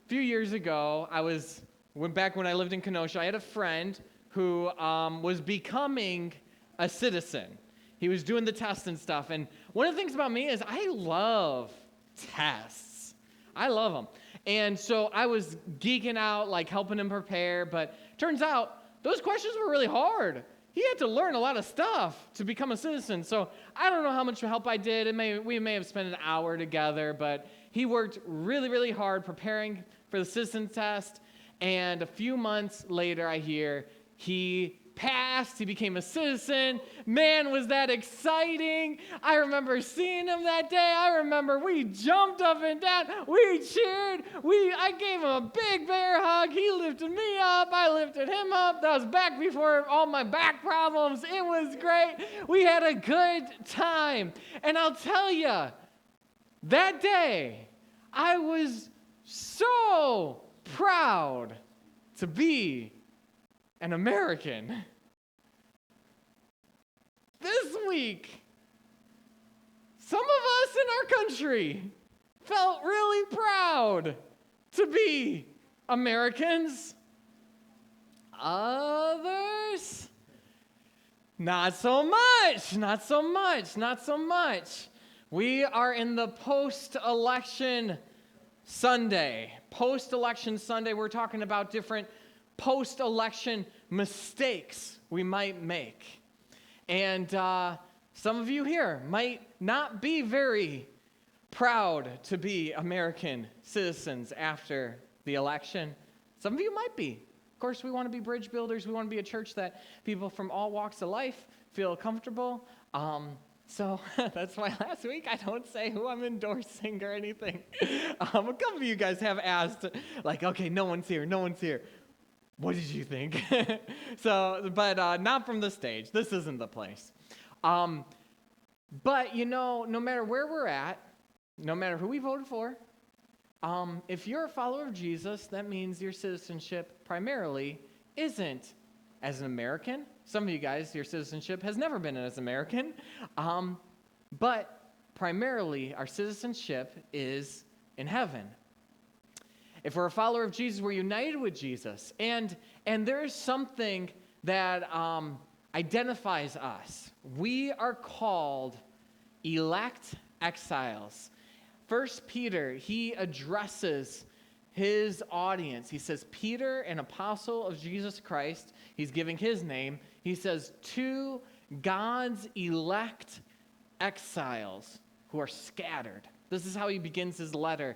few years ago, back when I lived in Kenosha, I had a friend who was becoming a citizen. He was doing the tests and stuff. And one of the things about me is I love tests. I love them. And so I was geeking out, like helping him prepare. But turns out those questions were really hard. He had to learn a lot of stuff to become a citizen. So I don't know how much help I did. We may have spent an hour together, but he worked really, really hard preparing for the citizen test. And a few months later, I hear he passed. He became a citizen. Man, was that exciting. I remember seeing him that day. I remember we jumped up and down. We cheered. I gave him a big bear hug. He lifted me up. I lifted him up. That was back before all my back problems. It was great. We had a good time. And I'll tell you, that day, I was so proud to be an American. This week, some of us in our country felt really proud to be Americans. Others, not so much. We are in the post-election Sunday. Post-election Sunday, we're talking about different post-election mistakes we might make. And some of you here might not be very proud to be American citizens after the election. Some of you might be. Of course, we want to be bridge builders. We want to be a church that people from all walks of life feel comfortable. So that's why last week I don't say who I'm endorsing or anything. A couple of you guys have asked, like, okay, no one's here. What did you think? But not from the stage. This isn't the place. But, no matter where we're at, no matter who we voted for, if you're a follower of Jesus, that means your citizenship primarily isn't as an American. Some of you guys, your citizenship has never been as American. But primarily, our citizenship is in heaven. If we're a follower of Jesus, we're united with Jesus. And there is something that identifies us. We are called elect exiles. 1 Peter, he addresses his audience. He says, Peter, an apostle of Jesus Christ, he's giving his name. He says, to God's elect exiles who are scattered. This is how he begins his letter.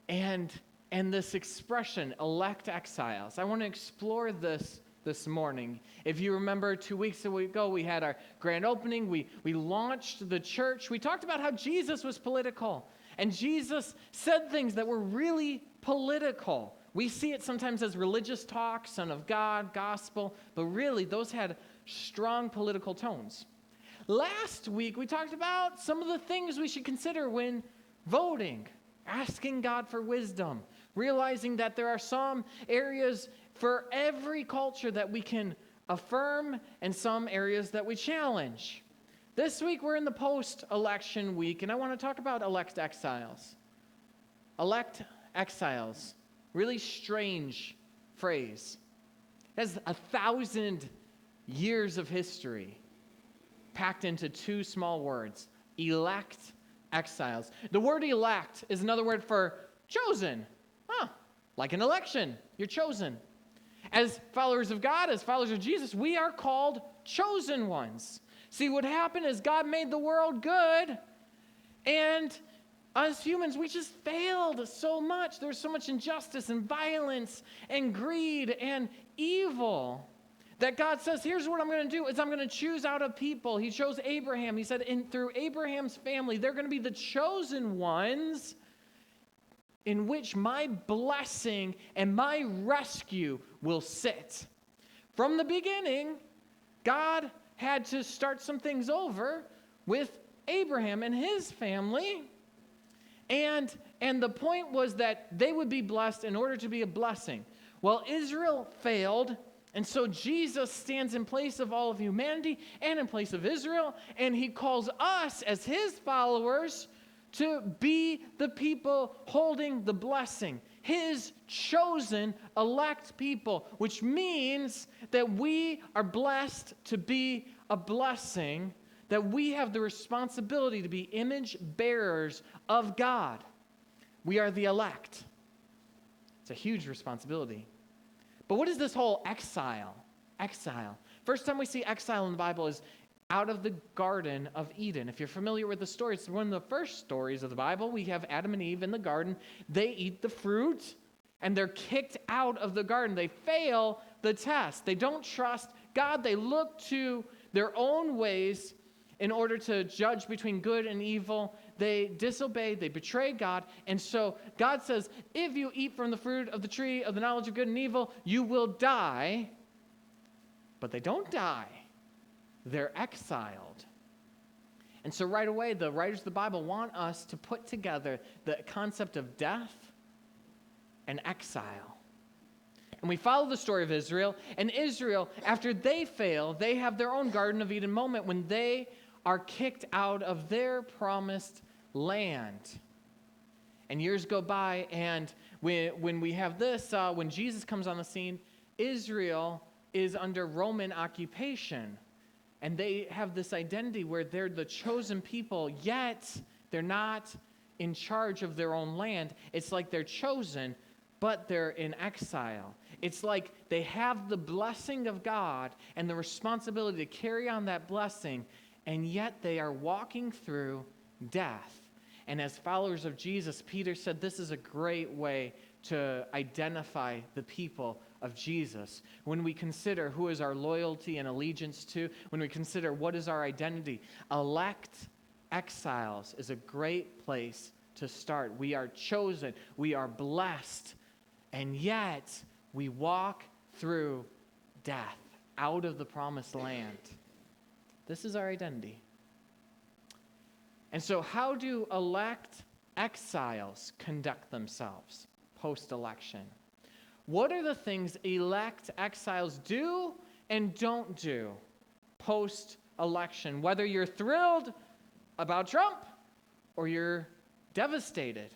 And this expression, elect exiles, I want to explore this morning. If you remember 2 weeks ago, we had our grand opening. We launched the church. We talked about how Jesus was political. And Jesus said things that were really political. We see it sometimes as religious talk, Son of God, gospel, but really those had strong political tones. Last week, we talked about some of the things we should consider when voting. Asking God for wisdom, realizing that there are some areas for every culture that we can affirm and some areas that we challenge. This week, we're in the post-election week, and I want to talk about elect exiles. Elect exiles, really strange phrase. It has 1,000 years of history packed into two small words, elect exiles. The word elect is another word for chosen. Like an election, you're chosen. As followers of God, as followers of Jesus, we are called chosen ones. See, what happened is God made the world good, and us humans, we just failed so much. There's so much injustice and violence and greed and evil that God says, here's what I'm going to do, is I'm going to choose out a people. He chose Abraham. He said, through Abraham's family, they're going to be the chosen ones in which my blessing and my rescue will sit. From the beginning, God had to start some things over with Abraham and his family. And the point was that they would be blessed in order to be a blessing. Well, Israel failed. And so Jesus stands in place of all of humanity and in place of Israel, and he calls us as his followers to be the people holding the blessing. His chosen elect people, which means that we are blessed to be a blessing, that we have the responsibility to be image bearers of God. We are the elect. It's a huge responsibility. But what is this whole exile? Exile. First time we see exile in the Bible is out of the Garden of Eden. If you're familiar with the story, it's one of the first stories of the Bible. We have Adam and Eve in the garden. They eat the fruit, and they're kicked out of the garden. They fail the test. They don't trust God. They look to their own ways in order to judge between good and evil. They disobey, they betray God. And so God says, if you eat from the fruit of the tree of the knowledge of good and evil, you will die. But they don't die. They're exiled. And so right away, the writers of the Bible want us to put together the concept of death and exile. And we follow the story of Israel. And Israel, after they fail, they have their own Garden of Eden moment when they are kicked out of their promised land. And years go by, and when we have this, when Jesus comes on the scene, Israel is under Roman occupation. And they have this identity where they're the chosen people, yet they're not in charge of their own land. It's like they're chosen, but they're in exile. It's like they have the blessing of God and the responsibility to carry on that blessing, and yet they are walking through death. And as followers of Jesus, Peter said this is a great way to identify the people of Jesus. When we consider who is our loyalty and allegiance to, when we consider what is our identity, elect exiles is a great place to start. We are chosen, we are blessed, and yet we walk through death out of the promised land. This is our identity. And so how do elect exiles conduct themselves post-election? What are the things elect exiles do and don't do post-election? Whether you're thrilled about Trump or you're devastated,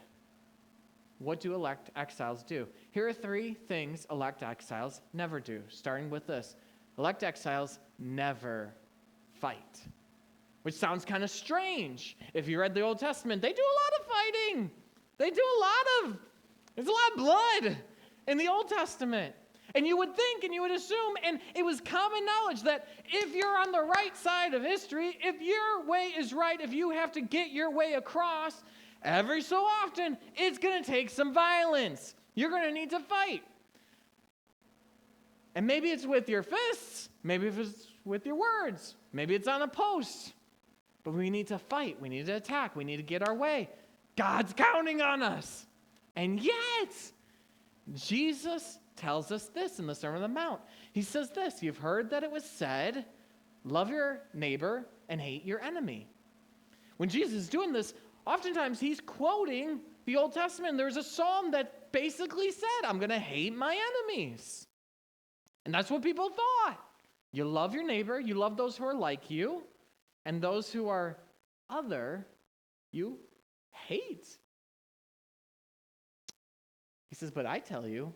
what do elect exiles do? Here are 3 things elect exiles never do, starting with this. Elect exiles never fight, which sounds kind of strange. If you read the Old Testament, they do a lot of fighting. There's a lot of blood in the Old Testament. And you would think and you would assume, and it was common knowledge that if you're on the right side of history, if your way is right, if you have to get your way across, every so often, it's going to take some violence. You're going to need to fight. And maybe it's with your fists, maybe it's with your words, maybe it's on a post. But we need to fight, we need to attack, we need to get our way. God's counting on us. And yet, Jesus tells us this in the Sermon on the Mount. He says this, you've heard that it was said, love your neighbor and hate your enemy. When Jesus is doing this, oftentimes he's quoting the Old Testament. There's a psalm that basically said, I'm going to hate my enemies. And that's what people thought. You love your neighbor, you love those who are like you, and those who are other, you hate. He says, but I tell you,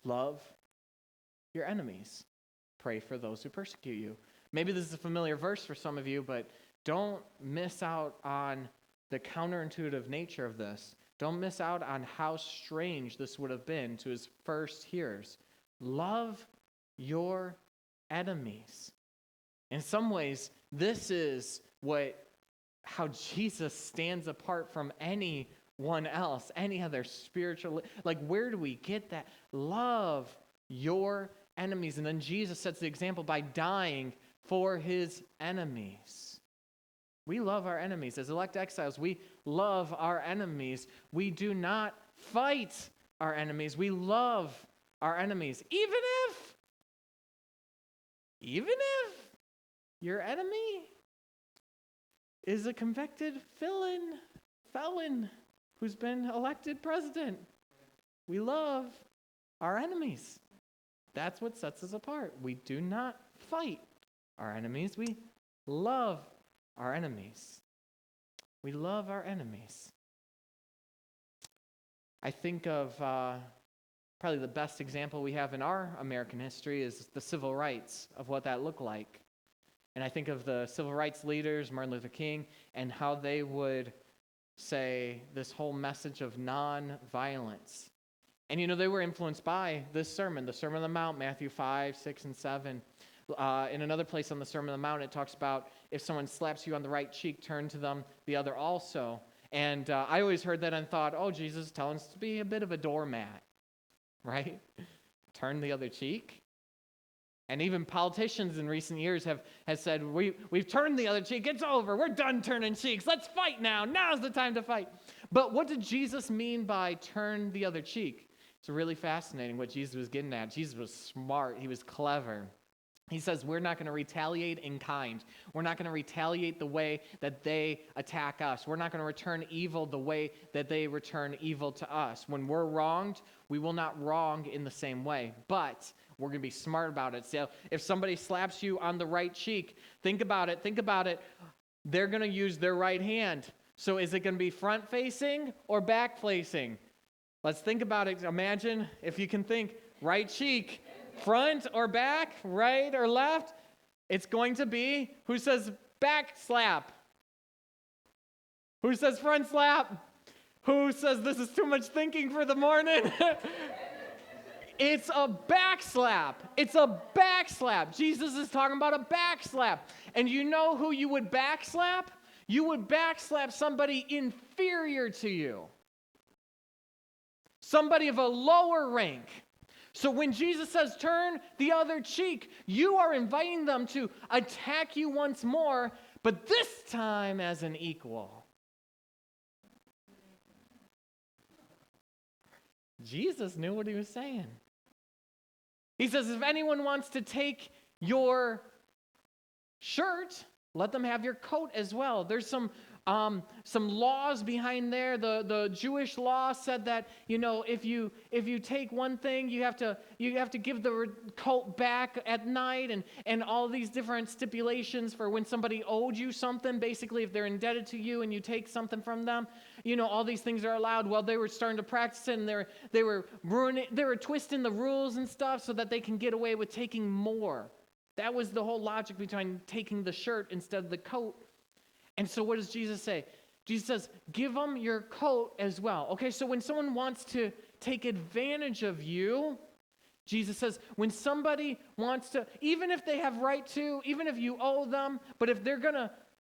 love your enemies. Pray for those who persecute you. Maybe this is a familiar verse for some of you, but don't miss out on the counterintuitive nature of this. Don't miss out on how strange this would have been to his first hearers. Love your enemies. In some ways, this is how Jesus stands apart from anyone else, any other spiritual. Like, where do we get that? Love your enemies. And then Jesus sets the example by dying for his enemies. We love our enemies. As elect exiles, we love our enemies. We do not fight our enemies. We love our enemies. Even if your enemy is a convicted felon who's been elected president. We love our enemies. That's what sets us apart. We do not fight our enemies. We love our enemies. We love our enemies. I think of probably the best example we have in our American history is the civil rights, of what that looked like. And I think of the civil rights leaders, Martin Luther King, and how they would say this whole message of non-violence. And they were influenced by this sermon, the Sermon on the Mount, Matthew 5, 6, and 7. In another place on the Sermon on the Mount, it talks about if someone slaps you on the right cheek, turn to them the other also. And I always heard that and thought, oh, Jesus is telling us to be a bit of a doormat, right? Turn the other cheek. And even politicians in recent years have said, we've turned the other cheek. It's over. We're done turning cheeks. Let's fight now. Now's the time to fight. But what did Jesus mean by turn the other cheek? It's really fascinating what Jesus was getting at. Jesus was smart. He was clever. He says we're not going to retaliate in kind. We're not going to retaliate the way that they attack us. We're not going to return evil the way that they return evil to us. When we're wronged, we will not wrong in the same way. But we're going to be smart about it. So if somebody slaps you on the right cheek, think about it. They're going to use their right hand. So is it going to be front-facing or back-facing? Let's think about it. Imagine, if you can think, right cheek. Front or back, right or left, it's going to be, who says back slap? Who says front slap? Who says this is too much thinking for the morning? It's a back slap. It's a back slap. Jesus is talking about a back slap. And you know who you would back slap? You would back slap somebody inferior to you. Somebody of a lower rank. So when Jesus says turn the other cheek, you are inviting them to attack you once more, but this time as an equal. Jesus knew what he was saying. He says, if anyone wants to take your shirt, let them have your coat as well. There's some laws behind there. The Jewish law said that, if you take one thing, you have to give the coat back at night, and all these different stipulations for when somebody owed you something. Basically, if they're indebted to you and you take something from them, all these things are allowed. Well, they were starting to practice it, and they were twisting the rules and stuff so that they can get away with taking more. That was the whole logic behind taking the shirt instead of the coat. And so what does Jesus say? Jesus says, give them your coat as well. Okay, so when someone wants to take advantage of you, Jesus says, when somebody wants to, even if they have right to, even if you owe them, but if they're going to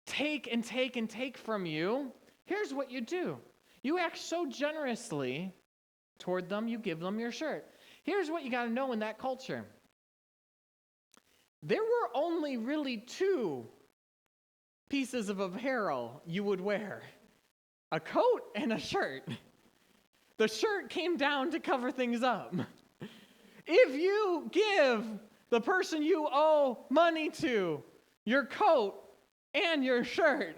take and take and take from you, here's what you do. You act so generously toward them, you give them your shirt. Here's what you got to know in that culture. There were only really two pieces of apparel you would wear: a coat and a shirt. The shirt came down to cover things up. If you give the person you owe money to your coat and your shirt,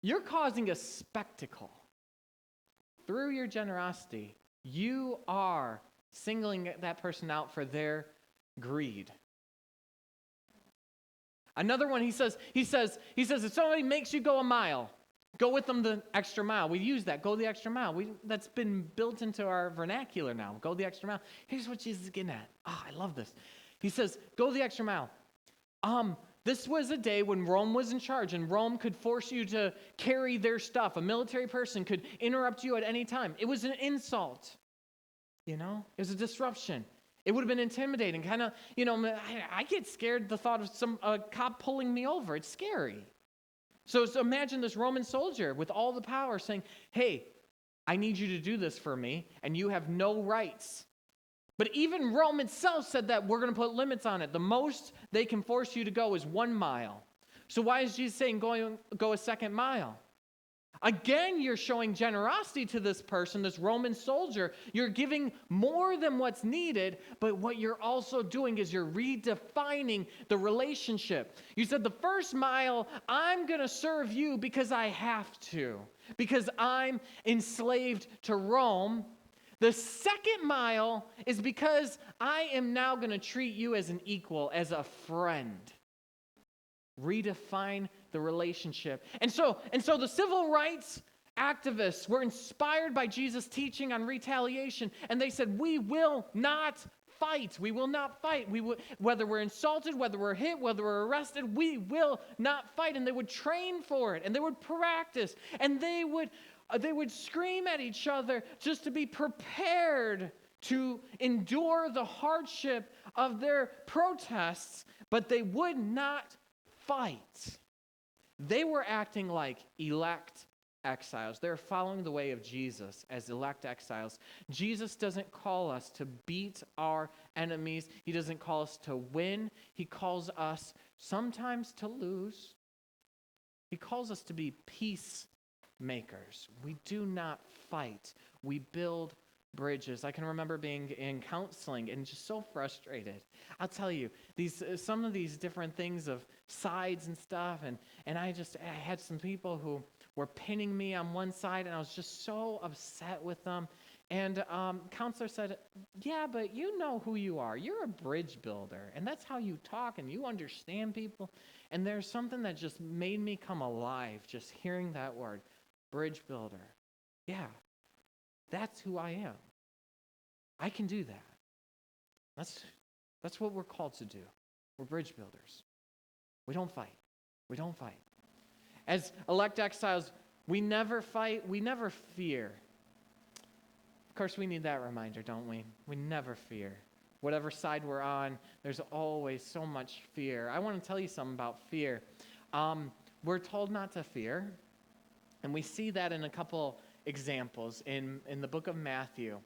you're causing a spectacle. Through your generosity, you are singling that person out for their greed. Another one, he says, if somebody makes you go a mile, go with them the extra mile. We use that, go the extra mile. That's been built into our vernacular now, go the extra mile. Here's what Jesus is getting at. I love this. He says, go the extra mile. This was a day when Rome was in charge, and Rome could force you to carry their stuff. A military person could interrupt you at any time. It was an insult. It was a disruption. It would have been intimidating. Kind of, I get scared the thought of a cop pulling me over. It's scary. So imagine this Roman soldier with all the power saying, hey, I need you to do this for me, and you have no rights. But even Rome itself said that we're going to put limits on it. The most they can force you to go is 1 mile. So why is Jesus saying go a second mile? Again, you're showing generosity to this person, this Roman soldier. You're giving more than what's needed, but what you're also doing is you're redefining the relationship. You said the first mile, I'm going to serve you because I have to, because I'm enslaved to Rome. The second mile is because I am now going to treat you as an equal, as a friend. Redefine the relationship. And so the civil rights activists were inspired by Jesus' teaching on retaliation, and they said, we will not fight. We will not fight. Whether we're insulted, whether we're hit, whether we're arrested, we will not fight. And they would train for it, and they would practice, and they would scream at each other just to be prepared to endure the hardship of their protests, but they would not fight. They were acting like elect exiles. They're following the way of Jesus as elect exiles. Jesus doesn't call us to beat our enemies. He doesn't call us to win. He calls us sometimes to lose. He calls us to be peacemakers. We do not fight. We build bridges. I can remember being in counseling and just so frustrated. I'll tell you, some of these different things of sides and stuff, and I had some people who were pinning me on one side, and I was just so upset with them. And counselor said, yeah, but you know who you are. You're a bridge builder, and that's how you talk, and you understand people. And there's something that just made me come alive just hearing that word, bridge builder. Yeah, that's who I am. I can do that. That's what we're called to do. We're bridge builders. We don't fight. We don't fight. As elect exiles, we never fight. We never fear. Of course, we need that reminder, don't we? We never fear. Whatever side we're on, there's always so much fear. I want to tell you something about fear. We're told not to fear, and we see that in a couple examples in the book of Matthew.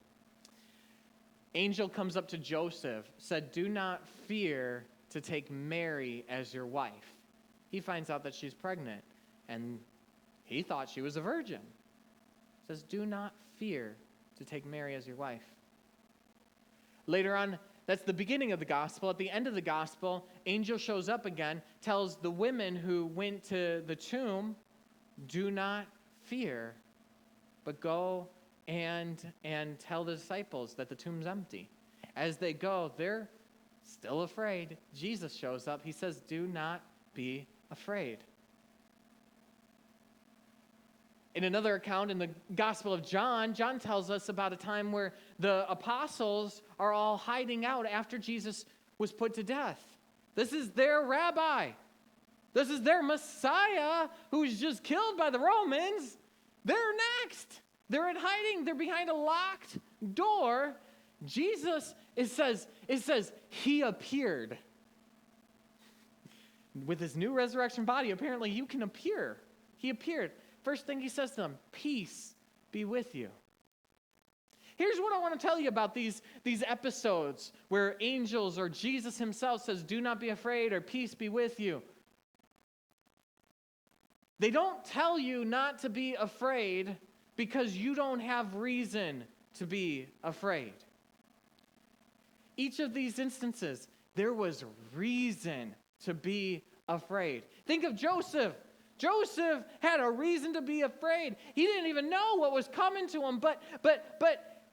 Angel comes up to Joseph, said, do not fear to take Mary as your wife. He finds out that she's pregnant, and he thought she was a virgin. Says, do not fear to take Mary as your wife. Later on, that's the beginning of the gospel. At the end of the gospel, angel shows up again, tells the women who went to the tomb, do not fear, but go and tell the disciples that the tomb's empty. As they go, they're still afraid. Jesus shows up. He says, do not be afraid. In another account in the Gospel of John, John tells us about a time where the apostles are all hiding out after Jesus was put to death. This is their rabbi. This is their Messiah who was just killed by the Romans. They're next. They're in hiding. They're behind a locked door. Jesus, it says, he appeared. With his new resurrection body, apparently you can appear. He appeared. First thing he says to them, peace be with you. Here's what I want to tell you about these episodes where angels or Jesus himself says, do not be afraid or peace be with you. They don't tell you not to be afraid because you don't have reason to be afraid. Each of these instances, there was reason to be afraid. Think of Joseph. Joseph had a reason to be afraid. He didn't even know what was coming to him, but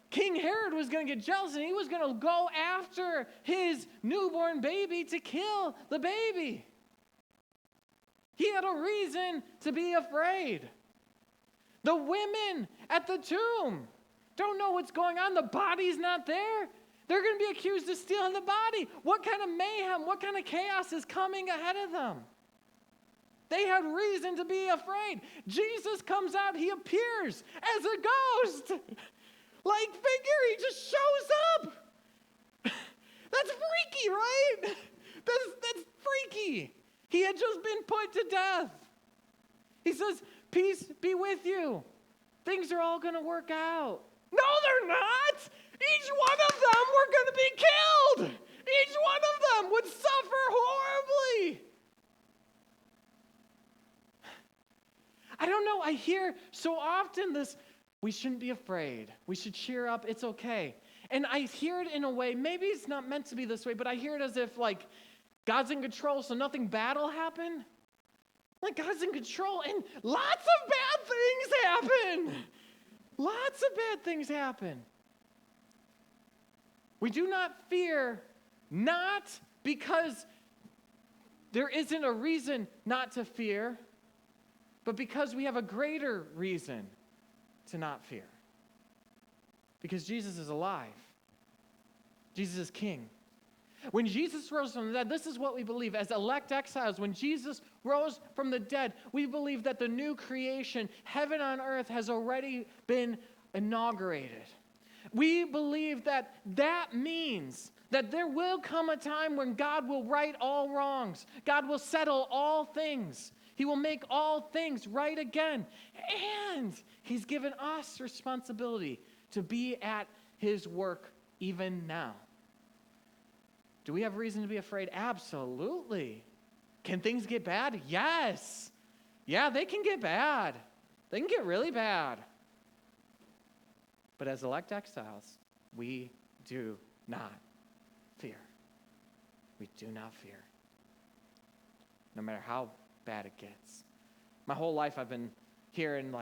King Herod was going to get jealous, and he was going to go after his newborn baby to kill the baby. He had a reason to be afraid. The women at the tomb don't know what's going on. The body's not there. They're going to be accused of stealing the body. What kind of mayhem, what kind of chaos is coming ahead of them? They had reason to be afraid. Jesus comes out, he appears as a ghost. Like figure, he just shows up. That's freaky, right? That's freaky. He had just been put to death. He says, peace be with you. Things are all going to work out. No, they're not. Each one of them were going to be killed. Each one of them would suffer horribly. I don't know. I hear so often this, we shouldn't be afraid. We should cheer up. It's okay. And I hear it in a way, maybe it's not meant to be this way, but I hear it as if like God's in control, so nothing bad will happen. Like God's in control, and lots of bad things happen. Lots of bad things happen. We do not fear, not because there isn't a reason not to fear, but because we have a greater reason to not fear. Because Jesus is alive. Jesus is King. When Jesus rose from the dead, this is what we believe. As elect exiles, when Jesus rose from the dead, we believe that the new creation, heaven on earth, has already been inaugurated. We believe that that means that there will come a time when God will right all wrongs. God will settle all things. He will make all things right again. And he's given us responsibility to be at his work even now. Do we have reason to be afraid? Absolutely. Can things get bad? Yes. Yeah, they can get bad. They can get really bad. But as elect exiles, we do not fear. We do not fear. No matter how bad it gets. My whole life I've been hearing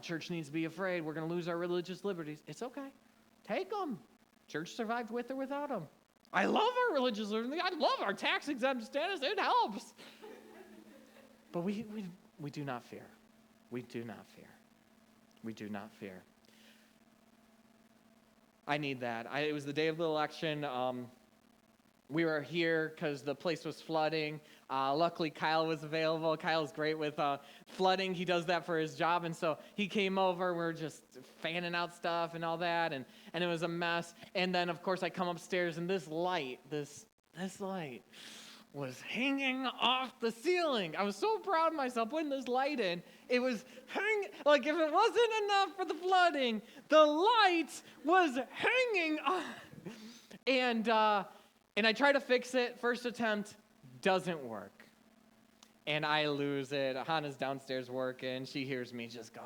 church needs to be afraid. We're going to lose our religious liberties. It's okay. Take them. Church survived with or without them. I love our religious liberties. I love our tax exempt status. It helps. But we do not fear. We do not fear. We do not fear. I need that. It was the day of the election. We were here because the place was flooding. Luckily, Kyle was available. Kyle's great with flooding. He does that for his job. And so he came over. We're just fanning out stuff and all that. And it was a mess. And then, of course, I come upstairs, and this light was hanging off the ceiling. I was so proud of myself putting this light in. It was hanging, if it wasn't enough for the flooding, the light was hanging off. And I try to fix it. First attempt doesn't work. And I lose it. Hannah's downstairs working. She hears me just go,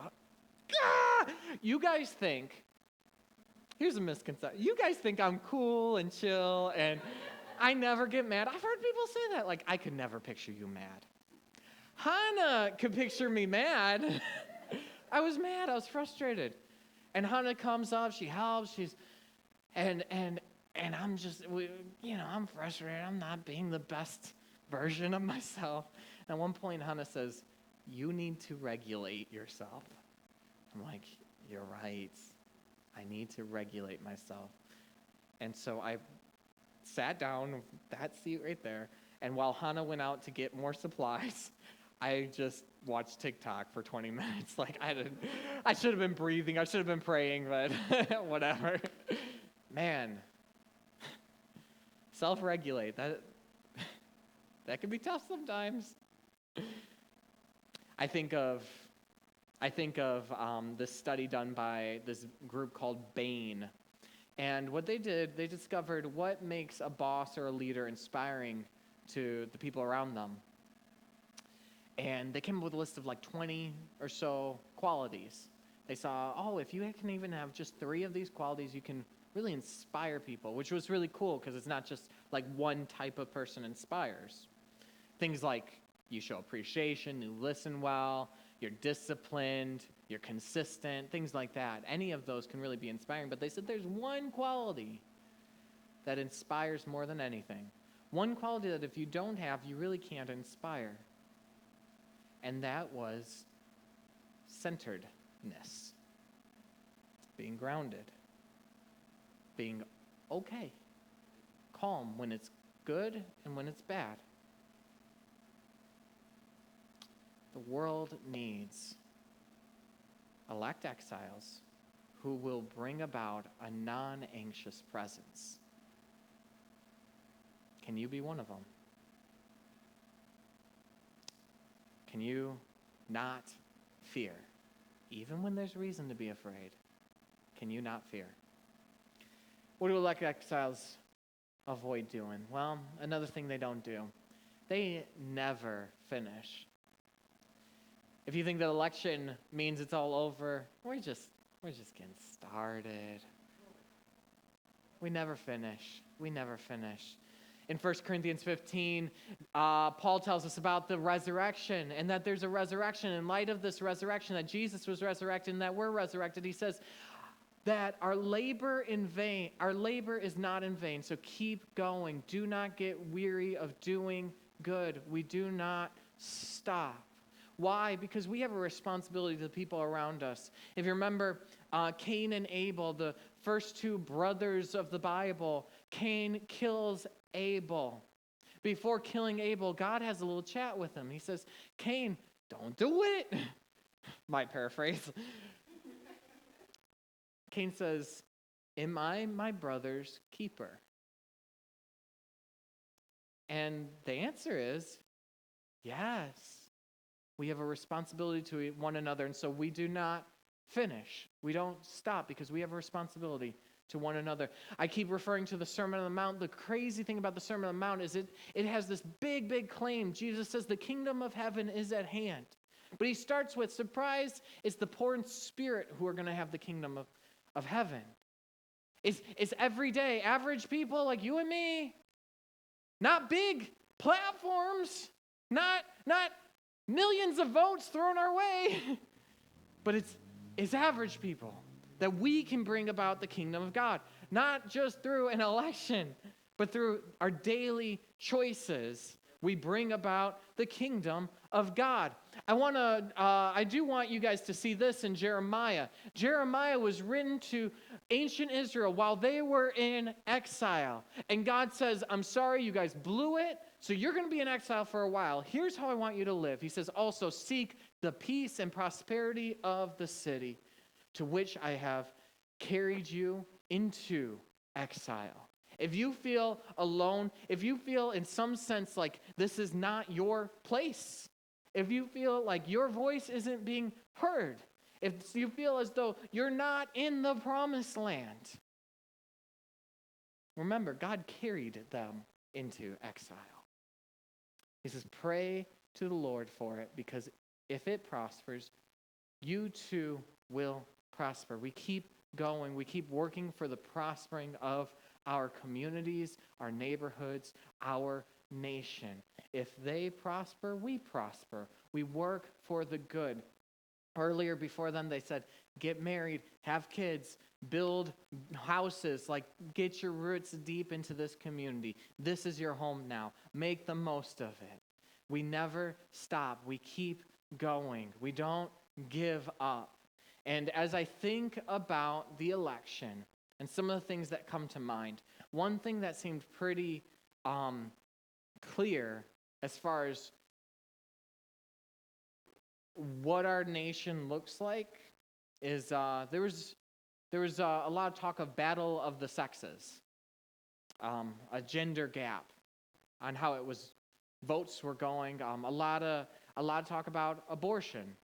ah! You guys think, here's a misconception. You guys think I'm cool and chill and I never get mad. I've heard people say that. I could never picture you mad. Hannah could picture me mad. I was mad. I was frustrated. And Hannah comes up. She helps. And I'm just, I'm frustrated. I'm not being the best version of myself. And at one point, Hannah says, you need to regulate yourself. I'm like, you're right. I need to regulate myself. And so I sat down, that seat right there, and while Hannah went out to get more supplies, I just watched TikTok for 20 minutes. I should have been breathing. I should have been praying, but whatever. Man. Self-regulate. That can be tough sometimes. I think of this study done by this group called Bain. And what they did, they discovered what makes a boss or a leader inspiring to the people around them. And they came up with a list of 20 or so qualities. They saw, if you can even have just 3 of these qualities, you can really inspire people, which was really cool because it's not just one type of person inspires. Things like you show appreciation, you listen well, you're disciplined, you're consistent, things like that. Any of those can really be inspiring. But they said there's one quality that inspires more than anything. One quality that if you don't have, you really can't inspire. And that was centeredness. Being grounded. Being okay. Calm when it's good and when it's bad. The world needs elect exiles who will bring about a non-anxious presence. Can you be one of them? Can you not fear? Even when there's reason to be afraid, can you not fear? What do elect exiles avoid doing? Well, another thing they don't do. They never finish. If you think that election means it's all over, we're just getting started. We never finish. We never finish. In 1 Corinthians 15, Paul tells us about the resurrection and that there's a resurrection. In light of this resurrection, that Jesus was resurrected and that we're resurrected, he says that our labor is not in vain. So keep going. Do not get weary of doing good. We do not stop. Why? Because we have a responsibility to the people around us. If you remember Cain and Abel, the first two brothers of the Bible, Cain kills Abel. Before killing Abel, God has a little chat with him. He says, Cain, don't do it. Might paraphrase. Cain says, am I my brother's keeper? And the answer is, yes. We have a responsibility to one another, and so we do not finish. We don't stop because we have a responsibility to one another. I keep referring to the Sermon on the Mount. The crazy thing about the Sermon on the Mount is it has this big, big claim. Jesus says the kingdom of heaven is at hand. But he starts with, surprise, it's the poor in spirit who are going to have the kingdom of heaven. It's everyday, average people like you and me. Not big platforms. Not millions of votes thrown our way. But it's average people that we can bring about the kingdom of God. Not just through an election, but through our daily choices. We bring about the kingdom of God. I do want you guys to see this in Jeremiah. Jeremiah was written to ancient Israel while they were in exile. And God says, I'm sorry, you guys blew it, so you're going to be in exile for a while. Here's how I want you to live. He says, also seek the peace and prosperity of the city to which I have carried you into exile. If you feel alone, if you feel in some sense like this is not your place, if you feel like your voice isn't being heard, if you feel as though you're not in the promised land, remember, God carried them into exile. He says, pray to the Lord for it, because if it prospers, you too will prosper. We keep going. We keep working for the prospering of our communities, our neighborhoods, our nation. If they prosper, we prosper. We work for the good. Earlier, before then, they said, get married, have kids, build houses, like get your roots deep into this community. This is your home now. Make the most of it. We never stop. We keep going. We don't give up. And as I think about the election and some of the things that come to mind, one thing that seemed pretty clear as far as what our nation looks like is there was a lot of talk of battle of the sexes, a gender gap on how votes were going, a lot of talk about abortion,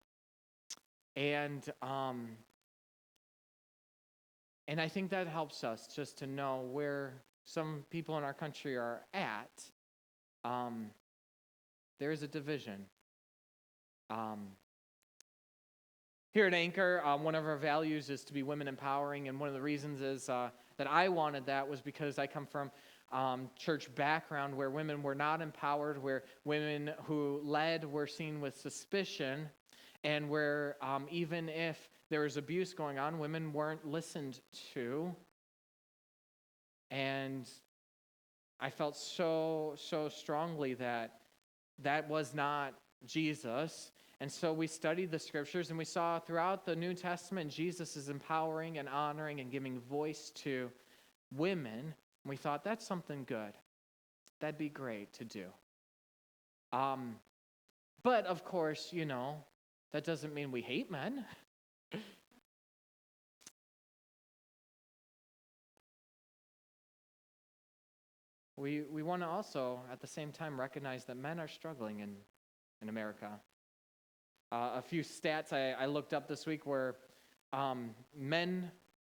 and I think that helps us just to know where some people in our country are at. There is a division. Here at Anchor, one of our values is to be women empowering, and one of the reasons is that I wanted that was because I come from church background where women were not empowered, where women who led were seen with suspicion, and where even if there was abuse going on, women weren't listened to. And I felt so strongly that was not Jesus. And so we studied the scriptures, and we saw throughout the New Testament, Jesus is empowering and honoring and giving voice to women. And we thought, that's something good. That'd be great to do. But of course, that doesn't mean we hate men. We want to also, at the same time, recognize that men are struggling in America. A few stats I looked up this week were men